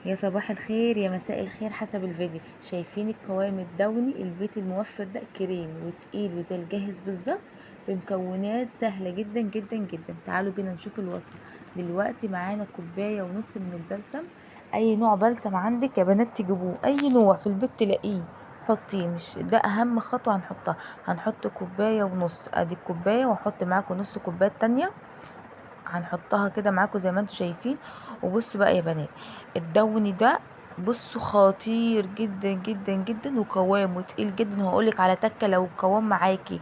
يا صباح الخير يا مساء الخير حسب الفيديو. شايفين القوام الدوني البيت الموفر ده؟ كريمي وتقيل وزي الجاهز بالظبط، بمكونات سهلة جدا جدا جدا. تعالوا بينا نشوف الوصفة. دلوقتي معانا كوباية ونص من البلسم. اي نوع بلسم عندك يا بنات تجيبوه، اي نوع في البيت تلاقيه حطيه، مش ده اهم خطوة هنحطها. هنحط كوباية ونص، ادي الكوباية، واحط معاكم نص كوباية تانية هنحطها كده معاكم زي ما انتم شايفين. وبصوا بقى يا بنات، الدوني ده بصوا خطير جدا جدا جدا وقوامه تقيل جدا. وهقولك على تكه، لو القوام معاكي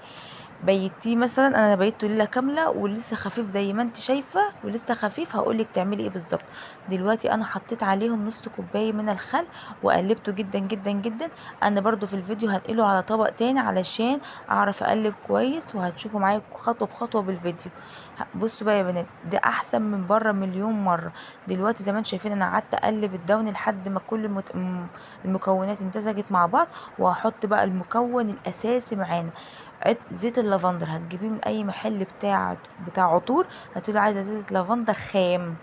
بيتيه مثلا، انا بيته ليله كامله ولسه خفيف زي ما انت شايفه ولسه خفيف، هقولك تعملي ايه بالظبط. دلوقتي انا حطيت عليهم نص كوبايه من الخل وقلبته جدا جدا جدا. انا برضو في الفيديو هنقله على طبق تاني علشان اعرف اقلب كويس، وهتشوفوا معايا خطوه بخطوه بالفيديو. بصوا بقى يا بنات، ده احسن من بره مليون مره. دلوقتي زي ما انتم شايفين انا قعدت اقلب الدون لحد ما كل المكونات امتزجت مع بعض. وهحط بقى المكون الاساسي معانا، زيت اللافندر. هتجيبيه من اي محل بتاع عطور، هتقولي عايزه زيت لافندر خام،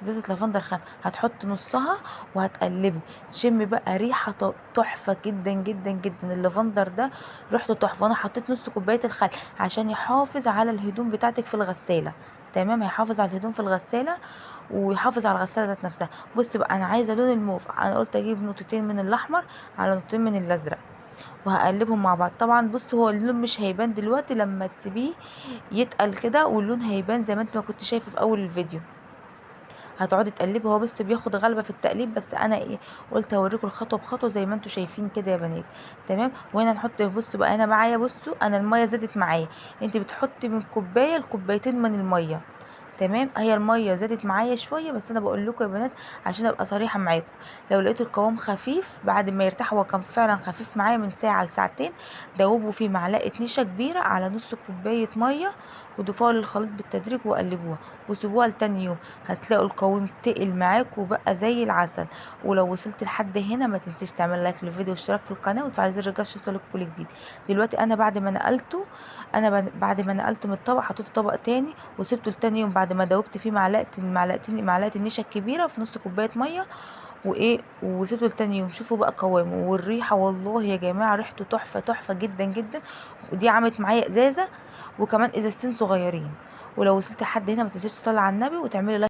زيت لافندر خام. هتحط نصها وهتقلبي، تشمي بقى ريحه تحفه جدا جدا جدا. اللافندر ده ريحته تحفه. انا حطيت نص كوبايه الخل عشان يحافظ على الهدوم بتاعتك في الغساله. تمام، هيحافظ على الهدوم في الغساله ويحافظ على الغساله ذات نفسها. بص بقى، انا عايزه لون الموف، انا قلت اجيب نقطتين من الاحمر على نقطتين من الازرق، وهقلبهم مع بعض. طبعا بص، هو اللون مش هيبان دلوقتي، لما تسيبيه يتقل كده واللون هيبان زي ما انت ما كنت شايفه في اول الفيديو. هتقعدي تقلبي، هو بس بياخد غلبة في التقليب، بس انا ايه، قلت اوريكم الخطوه بخطوه زي ما انتم شايفين كده يا بنات. تمام، وهنا نحط، بصوا بقى انا معايا، بصوا انا الميه زادت معايا. انت بتحطي من كوبايه لكوبايتين من الميه. تمام، هي الميه زادت معايا شويه، بس انا بقول لكم يا بنات عشان ابقى صريحه معاكم. لو لقيتوا القوام خفيف بعد ما يرتاح، هو كان فعلا خفيف معايا من ساعه لساعتين، دوبوا فيه معلقه نشا كبيره على نص كوبايه ميه، وضيفوها للخليط بالتدريج وقلبوها وسيبوها لتاني يوم. هتلاقوا القوام تقل معاكم وبقى زي العسل. ولو وصلت لحد هنا ما تنسيش تعمل لايك للفيديو واشتراك في القناه وتفعل زر الجرس يوصلك كل جديد. دلوقتي انا بعد ما نقلته، بعد ما نقلته من الطبق حطيته طبق تاني وسبته لتاني يوم، بعد ما دوبت فيه معلقه النشا الكبيره في نص كوبايه ميه وايه، وسبته لتاني يوم. شوفوا بقى قوامه والريحه، والله يا جماعه ريحته تحفه تحفه جدا جدا. ودي عملت معايا ازازه وكمان ازازتين صغيرين. ولو وصلت لحد هنا ما تنساش تصلي على النبي وتعملي لايك.